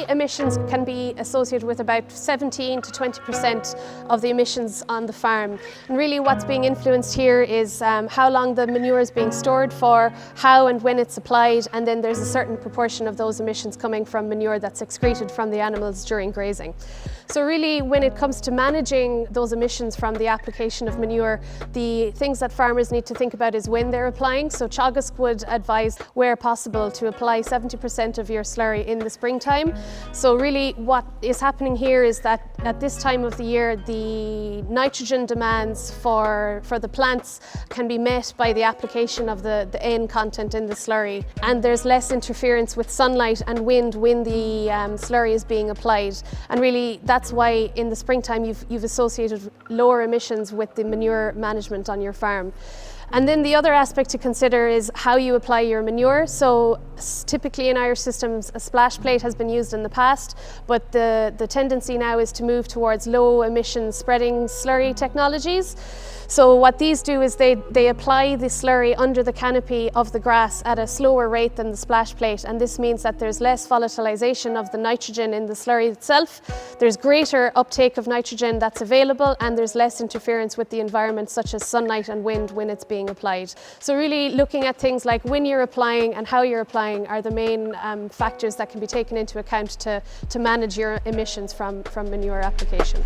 really emissions can be associated with about 17 to 20% of the emissions on the farm. And really what's being influenced here is how long the manure is being stored for, how and when it's applied, and then there's a certain proportion of those emissions coming from manure that's excreted from the animals during grazing. So really, when it comes to managing those emissions from the application of manure, the things that farmers need to think about is when they're applying. So Teagasc would advise, where possible, to apply 70% of your slurry in the springtime. So really what is happening here is that at this time of the year, the nitrogen demands for the plants can be met by the application of the N content in the slurry, and there's less interference with sunlight and wind when the slurry is being applied. And really that's why in the springtime you've associated lower emissions with the manure management on your farm. And then the other aspect to consider is how you apply your manure. So typically in Irish systems, a splash plate has been used in the past, but the tendency now is to move towards low emission spreading slurry technologies. So what these do is they apply the slurry under the canopy of the grass at a slower rate than the splash plate, and this means that there's less volatilization of the nitrogen in the slurry itself, there's greater uptake of nitrogen that's available, and there's less interference with the environment such as sunlight and wind when it's being applied. So really looking at things like when you're applying and how you're applying are the main factors that can be taken into account to manage your emissions from manure application.